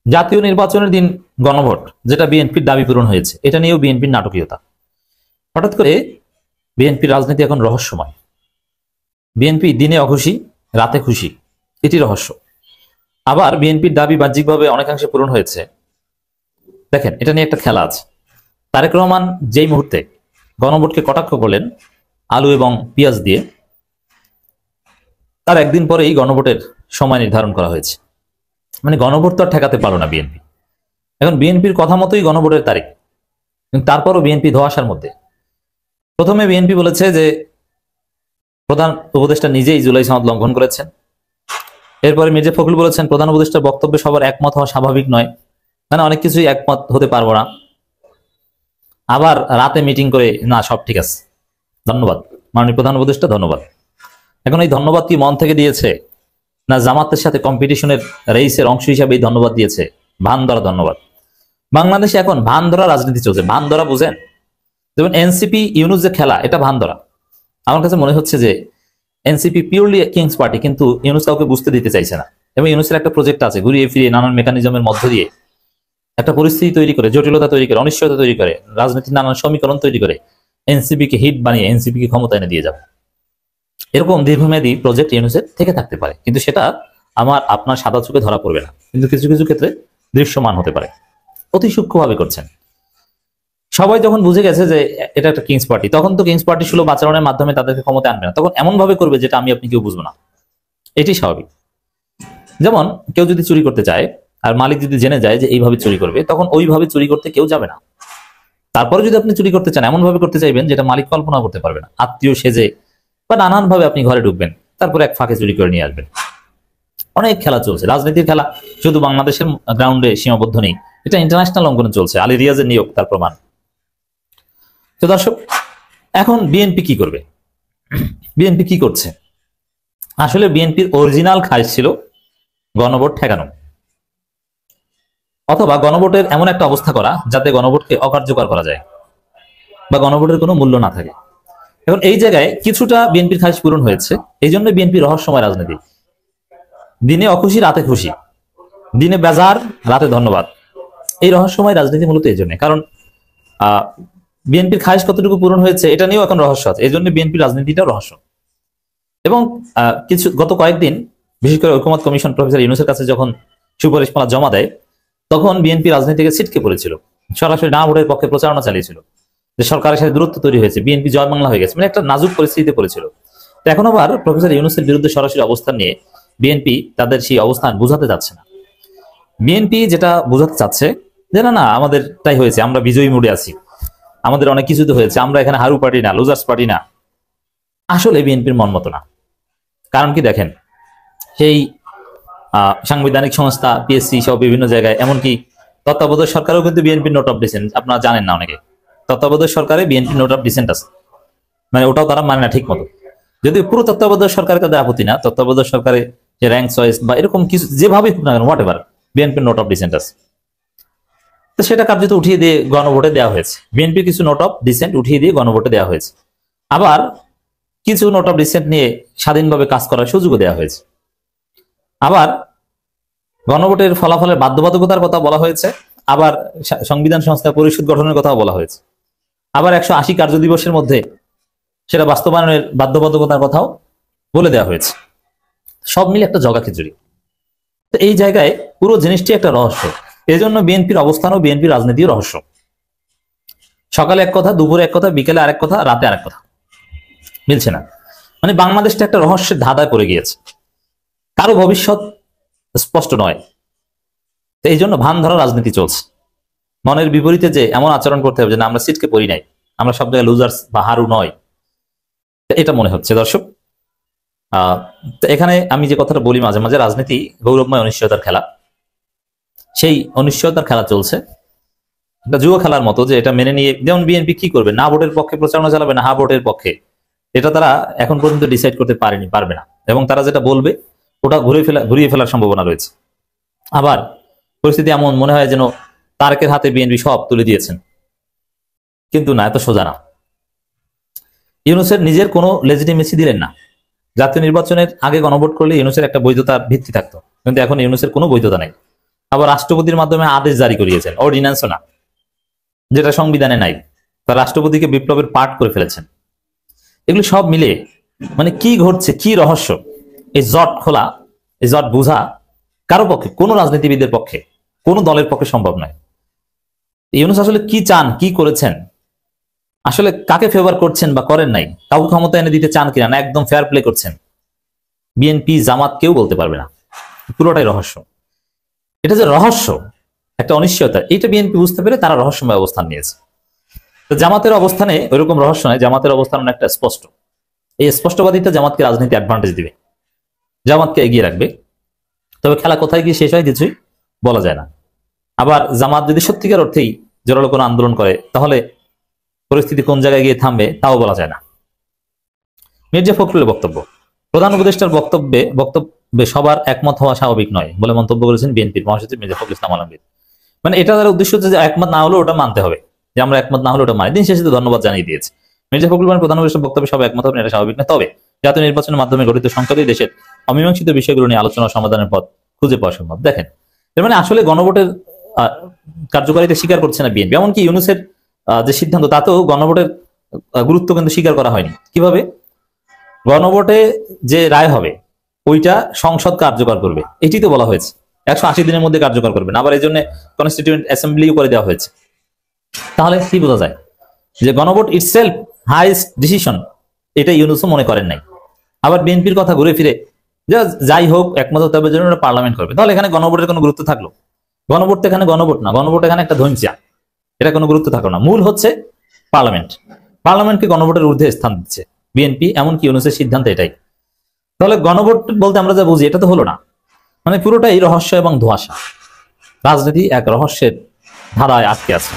জাতীয় নির্বাচনের দিন গণভোট, যেটা বিএনপির দাবি পূরণ হয়েছে, এটা নিয়েও বিএনপির নাটকীয়তা। হঠাৎ করে বিএনপির রাজনীতি এখন রহস্যময়। বিএনপি দিনে অখুশি, রাতে খুশি, এটি রহস্য। আবার বিএনপির দাবি বাহ্যিকভাবে অনেকাংশে পূরণ হয়েছে। দেখেন, এটা নিয়ে একটা খেলা আছে। তারেক রহমান যেই মুহূর্তে গণভোটকে কটাক্ষ করলেন আলু এবং পেঁয়াজ দিয়ে, তার একদিন পরেই গণভোটের সময় নির্ধারণ করা হয়েছে। মানে গণভোট তো আর ঠেকাতে পারলো না বিএনপি। এখন বিএনপির কথা মতোই গণভোটের তারিখ, কিন্তু তারপরও বিএনপি ধোঁয়াশার মধ্যে। প্রথমে বিএনপি বলেছে যে প্রধান উপদেষ্টা নিজেই জুলাই সনদ লঙ্ঘন করেছেন। এরপরে মির্জা ফখরুল বলেছেন প্রধান উপদেষ্টার বক্তব্যে সবার একমত হওয়া স্বাভাবিক নয়, মানে অনেক কিছুই একমত হতে পারবো না। আবার রাতে মিটিং করে না সব ঠিক আছে, ধন্যবাদ মাননীয় প্রধান উপদেষ্টা, ধন্যবাদ। এখন এই ধন্যবাদ কি মন থেকে দিয়েছে, না জামাতের সাথে কম্পিটিশনের রেইসের অংশ হিসাবে এই ধন্যবাদ দিয়েছে? ভান ধরা ধন্যবাদ। বাংলাদেশে এখন ভান ধরা রাজনীতি চলছে। ভান ধরা বুঝেন? যেমন এনসিপি ইউনুস যে খেলা, এটা ভান ধরা। আমার কাছে মনে হচ্ছে যে এনসিপি পিওরলি কিংস পার্টি, কিন্তু ইউনুস কাউকে বুঝতে দিতে চাইছে না। এবং ইউনুসের একটা প্রজেক্ট আছে, ঘুরিয়ে ফিরিয়ে নানান মেকানিজমের মধ্য দিয়ে একটা পরিস্থিতি তৈরি করে, জটিলতা তৈরি করে, অনিশ্চয়তা তৈরি করে, রাজনীতির নানান সমীকরণ তৈরি করে এনসিপি কে হিট বানিয়ে এনসিপি কে ক্ষমতা এনে দিয়ে যাবে। এরকম দীর্ঘমেয়াদী প্রজেক্ট ইউনুসের থেকে থাকতে পারে, কিন্তু সেটা আমার আপনার সাদা চোখে ধরা পড়বে না, কিন্তু কিছু কিছু ক্ষেত্রে দৃশ্যমান হতে পারে। অতি সূক্ষ্মভাবে করছেন। সবাই যখন বুঝে গেছে যে এটা একটা কিংস পার্টি, তখন তো কিংস পার্টি সুলভ আচরণের মাধ্যমে তাদেরকে ক্ষমতা আনবে না, তখন এমন ভাবে করবে যেটা আমি আপনি কেউ বুঝবো না। এটি স্বাভাবিক। যেমন কেউ যদি চুরি করতে চায় আর মালিক যদি জেনে যায় যে এইভাবে চুরি করবে, তখন ওইভাবে চুরি করতে কেউ যাবে না। তারপরে যদি আপনি চুরি করতে চান, এমন ভাবে করতে চাইবেন যেটা মালিক কল্পনা করতে পারবে না, আত্মীয় সেজে বা নানান ভাবে আপনি ঘরে ঢুকবেন, তারপরে এক ফাঁকে চুরি করে নিয়ে আসবেন। অনেক খেলা চলছে, রাজনীতির খেলা শুধু বাংলাদেশের গ্রাউন্ডে সীমাবদ্ধ নেই, এটা ইন্টারন্যাশনাল অঙ্গনে চলছে। আলী রিয়াজের নিয়োগ তার প্রমাণ। তো দর্শক, এখন বিএনপি কি করবে? বিএনপি কি করছে? আসলে বিএনপির অরিজিনাল খাইশ ছিল গণভোট ঠেকানো, অথবা গণভোটের এমন একটা অবস্থা করা যাতে গণভোটকে অকার্যকর করা যায় বা গণভোটের কোনো মূল্য না থাকে। এখন এই জায়গায় কিছুটা বিএনপির খাইশ পূরণ হয়েছে। এই জন্য বিএনপি রহস্যময় রাজনীতি। দিনে অখুশি, রাতে খুশি, দিনে বেজার, রাতে ধন্যবাদ। এই রহস্যময় রাজনীতি মূলত এই জন্য, কারণ বিএনপির খাইশ কতটুকু পূরণ হয়েছে এটা নিয়েও এখন রহস্য আছে। এই জন্য বিএনপির রাজনীতিটাও রহস্য। এবং কিছু গত কয়েকদিন বিশেষ করে ঐকমত্য কমিশন প্রফেসর ইউনূসের কাছে যখন সুপারিশমালা জমা দেয়, তখন বিএনপি রাজনীতি থেকে ছিটকে পড়েছিল, সরাসরি না ভোটের পক্ষে প্রচারণা চালিয়েছিল, যে সরকারের সাথে দূরত্ব তৈরি হয়েছে, বিএনপি জয় বাংলা হয়ে গেছে, মানে একটা নাজুক পরিস্থিতিতে পড়েছিল। তো এখন আবার প্রফেসর ইউনূসের বিরুদ্ধে সরাসরি অবস্থান নিয়ে বিএনপি তাদের সেই অবস্থান বুঝাতে যাচ্ছে না। বিএনপি যেটা বোঝাতে চাচ্ছে যে না না, আমাদের তাই হয়েছে, আমরা বিজয়ী মুডে আছি, আমাদের অনেক কিছু তো হয়েছে, আমরা এখানে হারু পার্টি না, লুজার্স পার্টি না। আসলে বিএনপির মন মতো না। কারণ কি দেখেন, সেই সাংবিধানিক সংস্থা পিএসসি সহ বিভিন্ন জায়গায়, এমনকি তত্ত্বাবধায়ক সরকারও কিন্তু বিএনপির নোট অফ ডিসেন্ট, আপনারা জানেন না অনেকে, তত্ত্বাবধায়ক সরকারে বিএনপির নোট অফ ডিসেন্ট আছে, মানে ওটাও তারা মানে না ঠিক মতো। যদি পুরো তত্ত্বাবধায়ক সরকারের তাদের আপত্তি না, তত্ত্বাবধায়ক সরকারে যে র্যাঙ্ক চয়েস বা এরকম কিছু যেভাবে হোক না কেন, হোয়াট এভার, বিএনপির নোট অফ ডিসেন্ট আছে। তো সেটা কার্যত উঠিয়ে দিয়ে গণভোটে দেওয়া হয়েছে। বিএনপির কিছু নোট অফ ডিসেন্ট উঠিয়ে দিয়ে গণভোটে দেওয়া হয়েছে। আবার কিছু নোট অফ ডিসেন্ট নিয়ে স্বাধীনভাবে কাজ করার সুযোগও দেওয়া হয়েছে। আবার গণভোটের ফলাফলের বাধ্যবাধকতার কথা বলা হয়েছে, আবার সংবিধান সংস্থা পরিষদ গঠনের কথাও বলা হয়েছে, আবার 180 কার্য দিবসের মধ্যে সেটা বাস্তবায়নের বাধ্যবাধকতার কথাও বলে দেওয়া হয়েছে। সব মিলে একটা জগা খিচুড়ি। তো এই জায়গায় পুরো জিনিসটি একটা রহস্য। এই জন্য বিএনপির অবস্থান ও বিএনপির রাজনীতির রহস্য। সকালে এক কথা, দুপুরে এক কথা, বিকেলে আরেক কথা, রাতে আরেক কথা, মিলছে না। মানে বাংলাদেশটা একটা রহস্যের ধাঁধায় পড়ে গিয়েছে, কারো ভবিষ্যৎ স্পষ্ট নয়। এই জন্য ভান ধরা রাজনীতি চলছে। মনের বিপরীতে যে এমন আচরণ করতে হবে যে না, আমরা সিটকে পড়ি নাই, আমরা সব জায়গায় লুজার্স বা হারু নয়, এটা মনে হচ্ছে দর্শক। এখানে আমি যে কথাটা বলি মাঝে মাঝে, রাজনীতি গৌরবময় অনিশ্চয়তার খেলা। সেই অনিশ্চয়তার খেলা চলছে, একটা জুয়ো খেলার মতো, যে এটা মেনে নিয়ে, যেমন বিএনপি কি করবে, না ভোটের পক্ষে প্রচারণা চালাবে না হা ভোটের পক্ষে, এটা তারা এখন পর্যন্ত ডিসাইড করতে পারবে না। এবং তারা যেটা বলবে ওটা ঘুরিয়ে ফেলার সম্ভাবনা রয়েছে। আবার পরিস্থিতি এমন মনে হয় যেন তারেকের হাতে বিএনপি সব তুলে দিয়েছেন, কিন্তু না, এত সোজা না। ইউনূসের নিজের কোনো লেজিটিমেসি দিলেন না। জাতীয় নির্বাচনের আগে গণভোট করলে ইউনূসের একটা বৈধতার ভিত্তি থাকতো, কিন্তু এখন ইউনূসের কোনো বৈধতা নেই। আবার রাষ্ট্রপতির মাধ্যমে আদেশ জারি করিয়েছেন, অর্ডিন্যান্সও না, যেটা সংবিধানে নাই। তার রাষ্ট্রপতিকে বিপ্লবের পার্ট করে ফেলেছেন। এগুলো সব মিলে মানে কি ঘটছে, কি রহস্য, এই জট খোলা, এই জট বোঝা কারো পক্ষে, কোনো রাজনীতিবিদের পক্ষে, কোনো দলের পক্ষে সম্ভব নয়। ইউনূস আসলে কি চান, কি করেছেন, আসলে কাকে ফেভার করছেন বা করেন নাই, কাউকে ক্ষমতা এনে দিতে চান কিনা, না একদম ফেয়ার প্লে করছেন, বিএনপি জামাত কেউ বলতে পারবে না। পুরোটাই রহস্য। এটা যে রহস্য, একটা অনিশ্চয়তা, এটা বিএনপি বুঝতে পেরে তারা রহস্যময় অবস্থান নিয়েছে। তো জামাতের অবস্থানে ওইরকম রহস্য নয়, জামাতের অবস্থান অনেকটা স্পষ্ট। এই স্পষ্টবাদিতা জামাতকে রাজনীতি অ্যাডভান্টেজ দিবে, জামাতকে এগিয়ে রাখবে। তবে খেলা কোথায় গিয়ে শেষ হয় কিছুই বলা যায় না। আবার জামাত যদি সত্যিকার অর্থেই জোরালো কোনো আন্দোলন করে, তাহলে পরিস্থিতি কোন জায়গায় গিয়ে থামবে তাও বলা যায় না। মির্জা ফখরুলের বক্তব্য, প্রধান উপদেষ্টার বক্তব্যে সবার একমত হওয়া স্বাভাবিক নয় বলে মন্তব্য করেছেন বিএনপির মহাসচিব মির্জা ফখরুল ইসলাম আলমগীর। মানে এটা তার উদ্দেশ্য হচ্ছে যে একমত না হলেও ওটা মানতে হবে, যে আমরা একমত না হলে ওটা মানি। দিন শেষে তো ধন্যবাদ জানিয়ে দিয়েছে। মির্জা ফখরুল প্রধান উপদেষ্টার বক্তব্যে সবাই একমত হবেন, এটা স্বাভাবিক না। তবে জাতীয় নির্বাচনের মাধ্যমে গঠিত সংসদীয় দেশের অমীমাংসিত বিষয়গুলো নিয়ে আলোচনা সমাধানের পথ খুঁজে পাওয়া সম্ভব। দেখেন, এর মানে আসলে গণভোটের কার্যকারিতা স্বীকার করছে না বিএনপি। এমনকি ইউনূসের যে সিদ্ধান্ত, তাতেও গণভোটের গুরুত্ব কিন্তু স্বীকার করা হয়নি। কিভাবে? গণভোটে যে রায় হবে ওইটা সংসদ কার্যকর করবে, এটি তো বলা হয়েছে, 180 দিনের মধ্যে কার্যকর করবেন। আবার এই জন্য কনস্টিটিউয়েন্ট অ্যাসেম্বলিও করে দেওয়া হয়েছে। তাহলে কি বোঝা যায় যে গণভোট ইটসেলফ হাইয়েস্ট ডিসিশন, এটা ইউনূসও মনে করেন নাই। আবার বিএনপির কথা ঘুরে ফিরে যাই হোক একমত হতে হবে জন্য পার্লামেন্ট করবে, তাহলে এখানে গণভোটের কোনো গুরুত্ব থাকলো? গণভোট তো এখানে গণভোট না, গণভোট এখানে একটা ধৈর্যা, এটা কোনো গুরুত্ব থাকলো না। মূল হচ্ছে পার্লামেন্ট, পার্লামেন্টকে গণভোটের ঊর্ধ্বে স্থান দিচ্ছে বিএনপি, এমনকি ইউনূসের সিদ্ধান্ত এটাই। তাহলে গণভোট বলতে আমরা যা বুঝি এটা তো হলো না। মানে পুরোটাই রহস্য এবং ধোঁয়াশা, রাজনীতি এক রহস্যের ধারায় আটকে আছে।